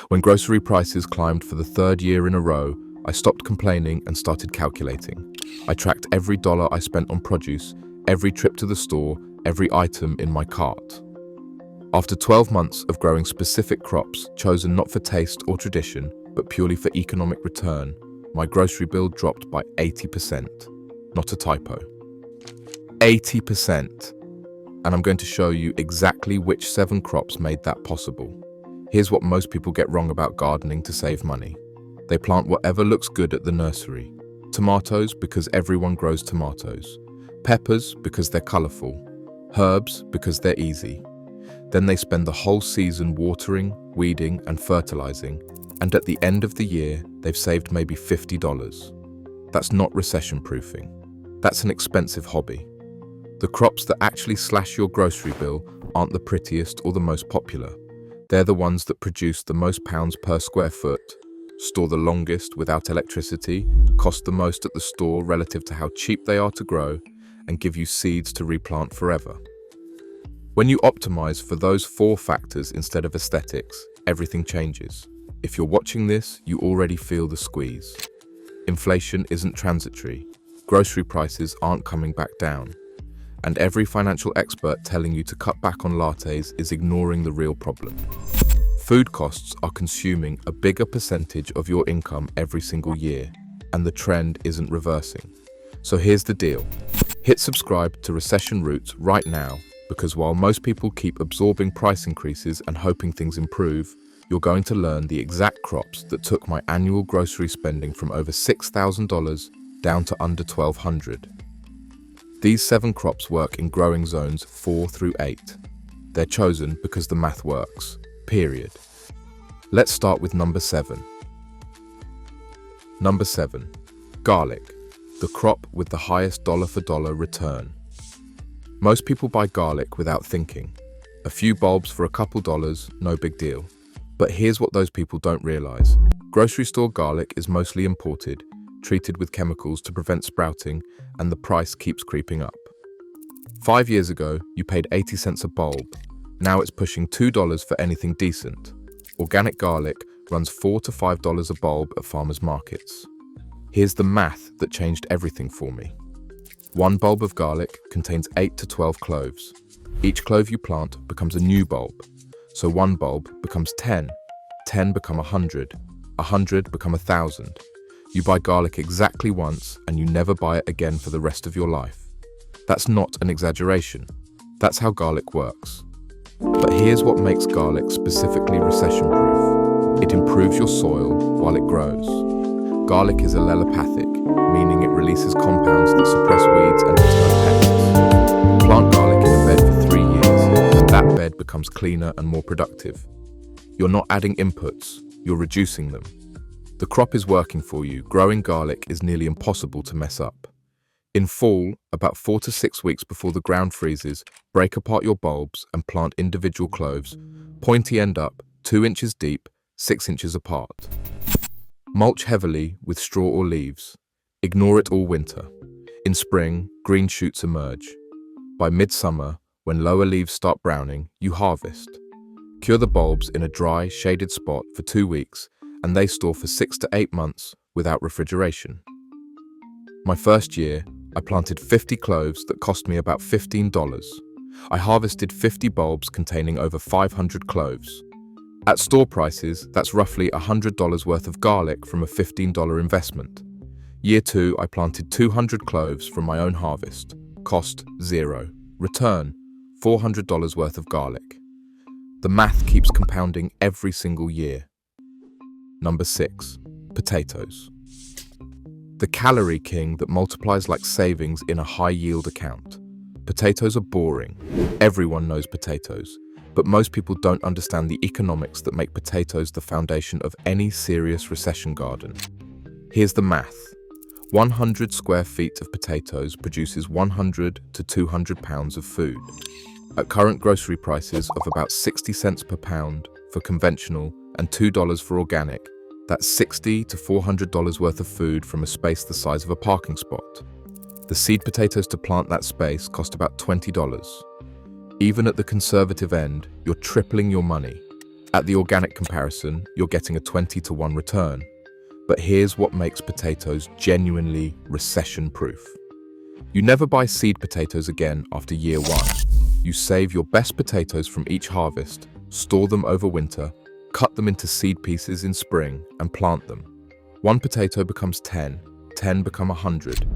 When grocery prices climbed for the third year in a row, I stopped complaining and started calculating. I tracked every dollar I spent on produce, every trip to the store, every item in my cart. After 12 months of growing specific crops chosen not for taste or tradition, but purely for economic return, my grocery bill dropped by 80%. Not a typo. 80%. And I'm going to show you exactly which 7 crops made that possible. Here's what most people get wrong about gardening to save money. They plant whatever looks good at the nursery. Tomatoes because everyone grows tomatoes. Peppers because they're colorful. Herbs because they're easy. Then they spend the whole season watering, weeding, and fertilizing, and at the end of the year, they've saved maybe $50. That's not recession-proofing. That's an expensive hobby. The crops that actually slash your grocery bill aren't the prettiest or the most popular. They're the ones that produce the most pounds per square foot, store the longest without electricity, cost the most at the store relative to how cheap they are to grow, and give you seeds to replant forever. When you optimize for those 4 factors instead of aesthetics, everything changes. If you're watching this, you already feel the squeeze. Inflation isn't transitory. Grocery prices aren't coming back down. And every financial expert telling you to cut back on lattes is ignoring the real problem. Food costs are consuming a bigger percentage of your income every single year, and the trend isn't reversing. So here's the deal. Hit subscribe to Recession Roots right now, because while most people keep absorbing price increases and hoping things improve, you're going to learn the exact crops that took my annual grocery spending from over $6,000 down to under $1,200. These 7 crops work in growing zones 4 through 8. They're chosen because the math works, period. Let's start with number 7. Number 7, garlic, the crop with the highest dollar-for-dollar return. Most people buy garlic without thinking. A few bulbs for a couple dollars, no big deal. But here's what those people don't realize. Grocery store garlic is mostly imported, treated with chemicals to prevent sprouting, and the price keeps creeping up. 5 years ago, you paid 80 cents a bulb. Now it's pushing $2 for anything decent. Organic garlic runs $4 to $5 a bulb at farmers markets. Here's the math that changed everything for me. 1 bulb of garlic contains 8 to 12 cloves. Each clove you plant becomes a new bulb. So 1 bulb becomes 10, 10 become 100, 100 become 1,000. You buy garlic exactly once and you never buy it again for the rest of your life. That's not an exaggeration. That's how garlic works. But here's what makes garlic specifically recession-proof. It improves your soil while it grows. Garlic is allelopathic, meaning it releases compounds that suppress weeds and deter pests. Plant garlic in a bed for 3 years, and that bed becomes cleaner and more productive. You're not adding inputs, you're reducing them. The crop is working for you. Growing garlic is nearly impossible to mess up. In fall, about 4 to 6 weeks before the ground freezes, break apart your bulbs and plant individual cloves, pointy end up, 2 inches deep, 6 inches apart. Mulch heavily with straw or leaves. Ignore it all winter. In spring, green shoots emerge. By midsummer, when lower leaves start browning, you harvest. Cure the bulbs in a dry, shaded spot for 2 weeks, and they store for 6 to 8 months without refrigeration. My first year, I planted 50 cloves that cost me about $15. I harvested 50 bulbs containing over 500 cloves. At store prices, that's roughly $100 worth of garlic from a $15 investment. Year 2, I planted 200 cloves from my own harvest. Cost $0. Return $400 worth of garlic. The math keeps compounding every single year. Number 6, potatoes. The calorie king that multiplies like savings in a high-yield account. Potatoes are boring. Everyone knows potatoes, but most people don't understand the economics that make potatoes the foundation of any serious recession garden. Here's the math. 100 square feet of potatoes produces 100 to 200 pounds of food. At current grocery prices of about 60 cents per pound for conventional and $2 for organic, that's $60 to $400 worth of food from a space the size of a parking spot. The seed potatoes to plant that space cost about $20. Even at the conservative end, you're tripling your money. At the organic comparison, you're getting a 20-to-1 return. But here's what makes potatoes genuinely recession-proof. You never buy seed potatoes again after year 1. You save your best potatoes from each harvest, store them over winter, cut them into seed pieces in spring, and plant them. 1 potato becomes 10, 10 become 100.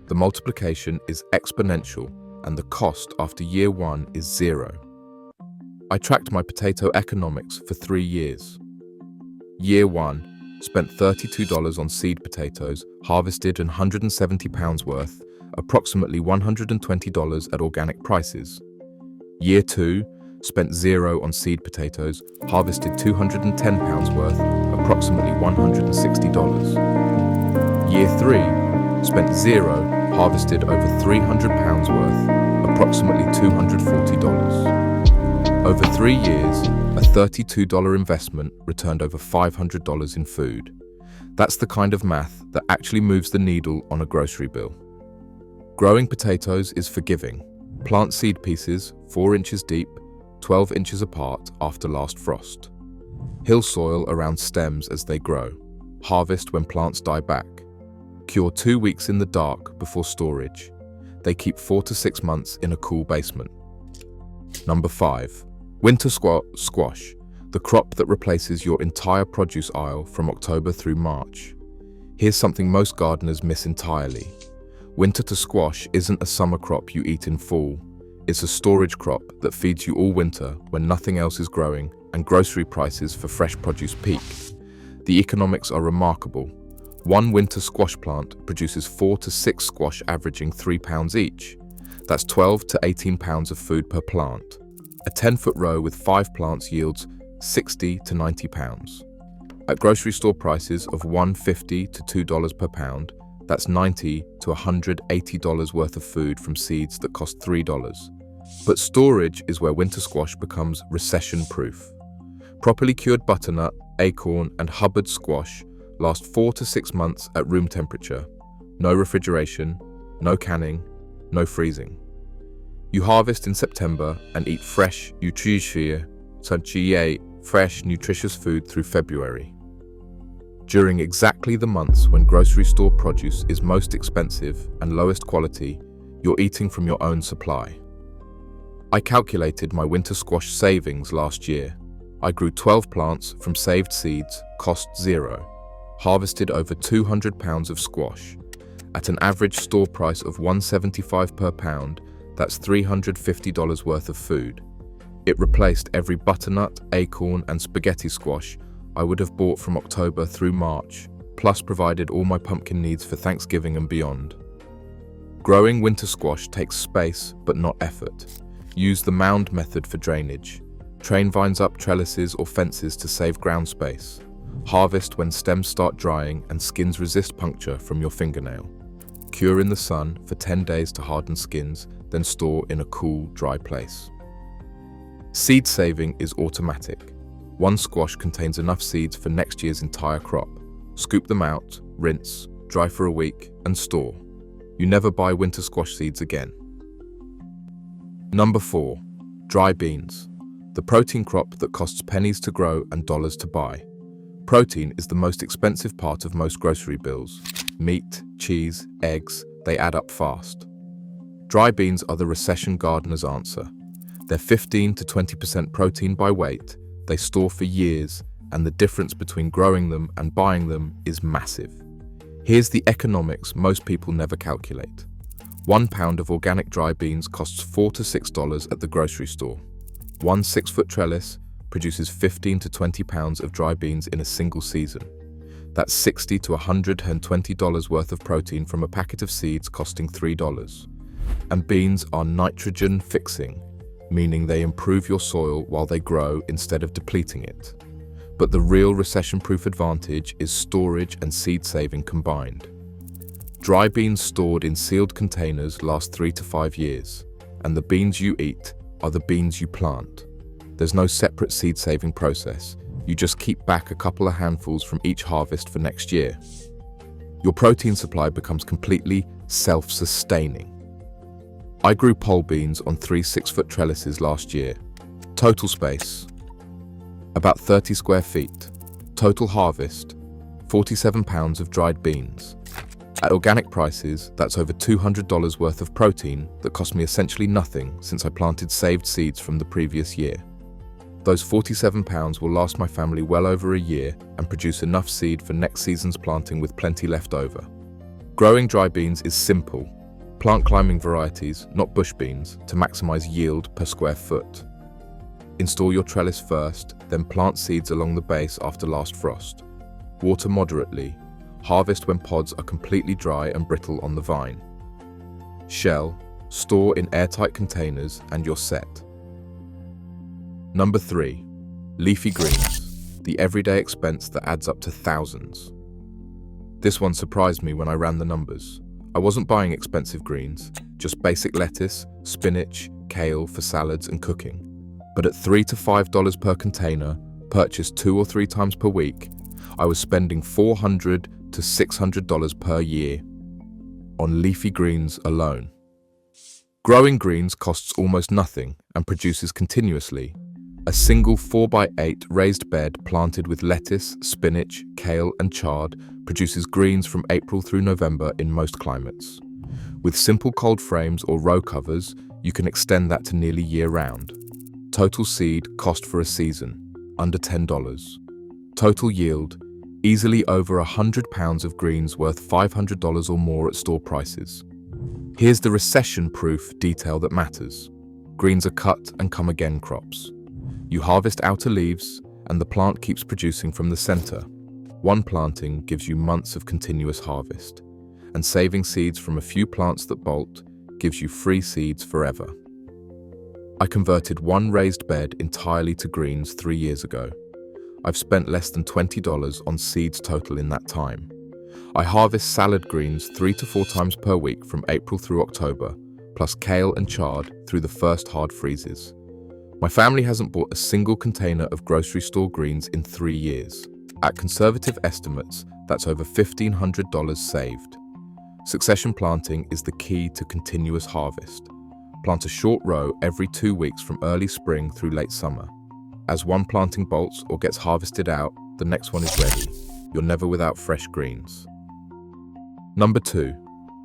The multiplication is exponential, and the cost after year 1 is 0. I tracked my potato economics for 3 years. Year 1, spent $32 on seed potatoes, harvested £170 worth, approximately $120 at organic prices. Year 2, spent 0 on seed potatoes, harvested £210 worth, approximately $160. Year 3, spent 0, harvested over £300 worth, approximately $240. Over 3 years, a $32 investment returned over $500 in food. That's the kind of math that actually moves the needle on a grocery bill. Growing potatoes is forgiving. Plant seed pieces 4 inches deep, 12 inches apart after last frost. Hill soil around stems as they grow. Harvest when plants die back. Cure 2 weeks in the dark before storage. They keep 4 to 6 months in a cool basement. Number 5. Winter squash, the crop that replaces your entire produce aisle from October through March. Here's something most gardeners miss entirely. Winter squash isn't a summer crop you eat in fall. It's a storage crop that feeds you all winter when nothing else is growing and grocery prices for fresh produce peak. The economics are remarkable. 1 winter squash plant produces 4 to 6 squash averaging £3 each. That's 12 to 18 pounds of food per plant. A 10-foot row with 5 plants yields 60 to 90 pounds. At grocery store prices of $1.50 to $2 per pound, that's $90 to $180 worth of food from seeds that cost $3. But storage is where winter squash becomes recession-proof. Properly cured butternut, acorn, and Hubbard squash last 4 to 6 months at room temperature. No refrigeration, no canning, no freezing. You harvest in September and eat fresh, nutritious food through February. During exactly the months when grocery store produce is most expensive and lowest quality, you're eating from your own supply. I calculated my winter squash savings last year. I grew 12 plants from saved seeds, cost 0, harvested over 200 pounds of squash. At an average store price of $1.75 per pound, that's $350 worth of food. It replaced every butternut, acorn, and spaghetti squash I would have bought from October through March, plus provided all my pumpkin needs for Thanksgiving and beyond. Growing winter squash takes space, but not effort. Use the mound method for drainage. Train vines up trellises or fences to save ground space. Harvest when stems start drying and skins resist puncture from your fingernail. Cure in the sun for 10 days to harden skins, then store in a cool, dry place. Seed saving is automatic. 1 squash contains enough seeds for next year's entire crop. Scoop them out, rinse, dry for a week, and store. You never buy winter squash seeds again. Number 4. Dry beans. The protein crop that costs pennies to grow and dollars to buy. Protein is the most expensive part of most grocery bills. Meat, cheese, eggs, they add up fast. Dry beans are the recession gardener's answer. They're 15 to 20% protein by weight, they store for years, and the difference between growing them and buying them is massive. Here's the economics most people never calculate. 1 pound of organic dry beans costs $4 to $6 at the grocery store. 1 6-foot trellis produces 15 to 20 pounds of dry beans in a single season. That's $60 to $120 worth of protein from a packet of seeds costing $3. And beans are nitrogen fixing, meaning they improve your soil while they grow instead of depleting it. But the real recession-proof advantage is storage and seed saving combined. Dry beans stored in sealed containers last 3 to 5 years, and the beans you eat are the beans you plant. There's no separate seed saving process. You just keep back a couple of handfuls from each harvest for next year. Your protein supply becomes completely self-sustaining. I grew pole beans on 3 6-foot trellises last year. Total space, About 30 square feet. Total harvest, 47 pounds of dried beans. At organic prices, that's over $200 worth of protein that cost me essentially nothing since I planted saved seeds from the previous year. Those 47 pounds will last my family well over a year and produce enough seed for next season's planting with plenty left over. Growing dry beans is simple. Plant climbing varieties, not bush beans, to maximize yield per square foot. Install your trellis first, then plant seeds along the base after last frost. Water moderately. Harvest when pods are completely dry and brittle on the vine. Shell, store in airtight containers and you're set. Number 3. Leafy greens, the everyday expense that adds up to thousands. This one surprised me when I ran the numbers. I wasn't buying expensive greens, just basic lettuce, spinach, kale for salads and cooking. But at $3 to $5 per container, purchased 2 or 3 times per week, I was spending $400 to $600 per year on leafy greens alone. Growing greens costs almost nothing and produces continuously. A single 4x8 raised bed planted with lettuce, spinach, kale and chard produces greens from April through November in most climates. With simple cold frames or row covers, you can extend that to nearly year-round. Total seed cost for a season, under $10. Total yield, easily over 100 pounds of greens worth $500 or more at store prices. Here's the recession-proof detail that matters. Greens are cut and come again crops. You harvest outer leaves and the plant keeps producing from the center. One planting gives you months of continuous harvest, and saving seeds from a few plants that bolt gives you free seeds forever. I converted one raised bed entirely to greens 3 years ago. I've spent less than $20 on seeds total in that time. I harvest salad greens 3 to 4 times per week from April through October, plus kale and chard through the first hard freezes. My family hasn't bought a single container of grocery store greens in 3 years. At conservative estimates, that's over $1,500 saved. Succession planting is the key to continuous harvest. Plant a short row every 2 weeks from early spring through late summer. As one planting bolts or gets harvested out, the next one is ready. You're never without fresh greens. Number 2.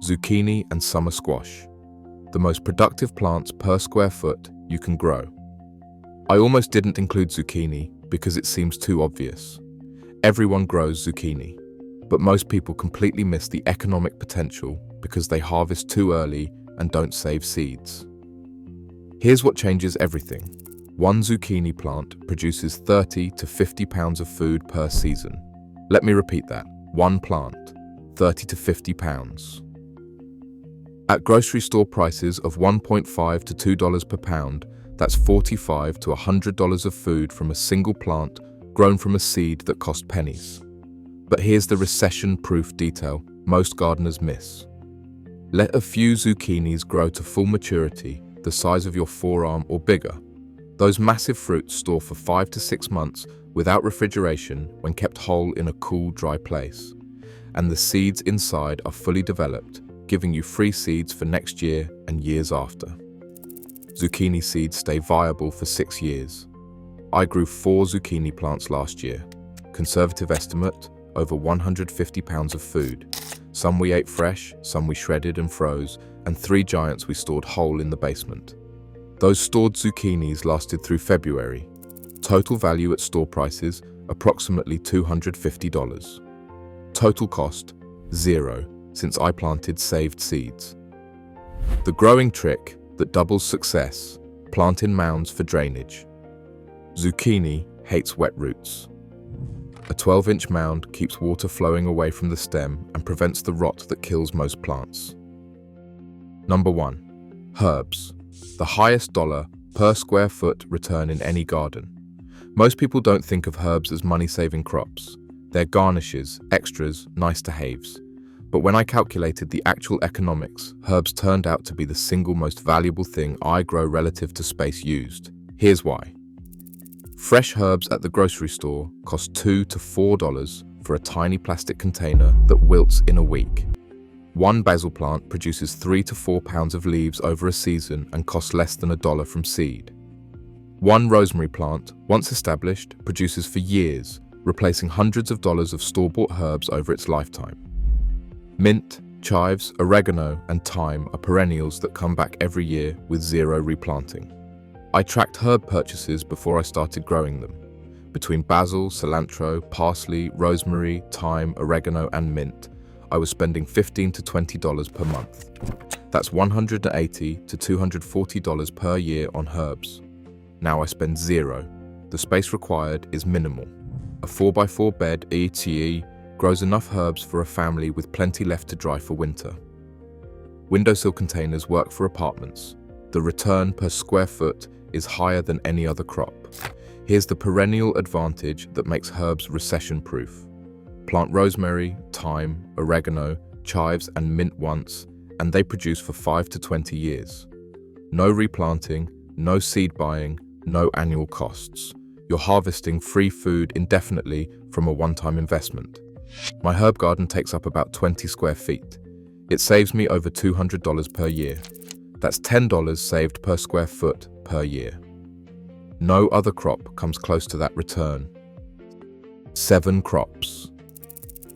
Zucchini and summer squash. The most productive plants per square foot you can grow. I almost didn't include zucchini because it seems too obvious. Everyone grows zucchini, but most people completely miss the economic potential because they harvest too early and don't save seeds. Here's what changes everything. One zucchini plant produces 30 to 50 pounds of food per season. Let me repeat that. One plant, 30 to 50 pounds. At grocery store prices of $1.5 to $2 per pound, that's $45 to $100 of food from a single plant grown from a seed that cost pennies. But here's the recession-proof detail most gardeners miss. Let a few zucchinis grow to full maturity, the size of your forearm or bigger. Those massive fruits store for 5 to 6 months without refrigeration when kept whole in a cool, dry place. And the seeds inside are fully developed, giving you free seeds for next year and years after. Zucchini seeds stay viable for 6 years. I grew 4 zucchini plants last year. Conservative estimate, over 150 pounds of food. Some we ate fresh, some we shredded and froze, and 3 giants we stored whole in the basement. Those stored zucchinis lasted through February. Total value at store prices, approximately $250. Total cost, 0, since I planted saved seeds. The growing trick that doubles success, plant in mounds for drainage. Zucchini hates wet roots. A 12-inch mound keeps water flowing away from the stem and prevents the rot that kills most plants. Number 1. Herbs. The highest dollar per square foot return in any garden. Most people don't think of herbs as money-saving crops. They're garnishes, extras, nice-to-haves. But when I calculated the actual economics, herbs turned out to be the single most valuable thing I grow relative to space used. Here's why. Fresh herbs at the grocery store cost $2 to $4 for a tiny plastic container that wilts in a week. One basil plant produces 3 to 4 pounds of leaves over a season and costs less than $1 from seed. One rosemary plant, once established, produces for years, replacing hundreds of dollars of store-bought herbs over its lifetime. Mint, chives, oregano, and thyme are perennials that come back every year with zero replanting. I tracked herb purchases before I started growing them. Between basil, cilantro, parsley, rosemary, thyme, oregano, and mint, I was spending $15 to $20 per month. That's $180 to $240 per year on herbs. Now I spend zero. The space required is minimal. A 4x4 bed ETE grows enough herbs for a family with plenty left to dry for winter. Windowsill containers work for apartments. The return per square foot is higher than any other crop. Here's the perennial advantage that makes herbs recession-proof. Plant rosemary, thyme, oregano, chives, and mint once, and they produce for 5 to 20 years. No replanting, no seed buying, no annual costs. You're harvesting free food indefinitely from a one-time investment. My herb garden takes up about 20 square feet. It saves me over $200 per year. That's $10 saved per square foot per year. No other crop comes close to that return. 7 crops.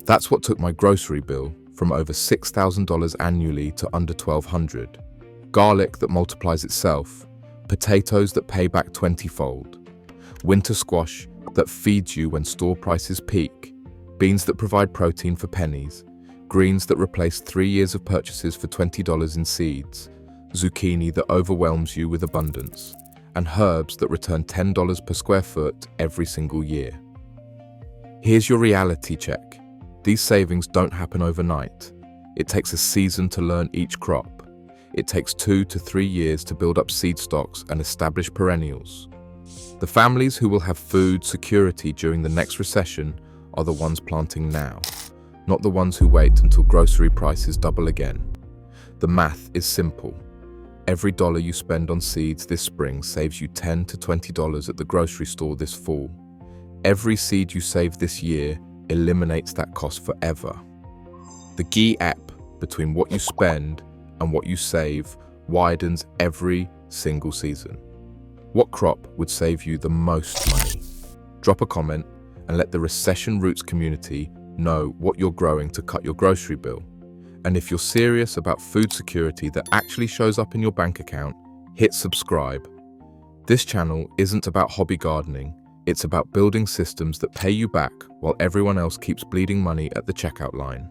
That's what took my grocery bill from over $6,000 annually to under $1,200. Garlic that multiplies itself, potatoes that pay back 20-fold, winter squash that feeds you when store prices peak, beans that provide protein for pennies, greens that replace 3 years of purchases for $20 in seeds, zucchini that overwhelms you with abundance, and herbs that return $10 per square foot every single year. Here's your reality check. These savings don't happen overnight. It takes a season to learn each crop. It takes 2 to 3 years to build up seed stocks and establish perennials. The families who will have food security during the next recession are the ones planting now, not the ones who wait until grocery prices double again. The math is simple. Every dollar you spend on seeds this spring saves you $10 to $20 at the grocery store this fall. Every seed you save this year eliminates that cost forever. The gap between what you spend and what you save widens every single season. What crop would save you the most money? Drop a comment and let the Recession Roots community know what you're growing to cut your grocery bill. And if you're serious about food security that actually shows up in your bank account, hit subscribe. This channel isn't about hobby gardening, it's about building systems that pay you back while everyone else keeps bleeding money at the checkout line.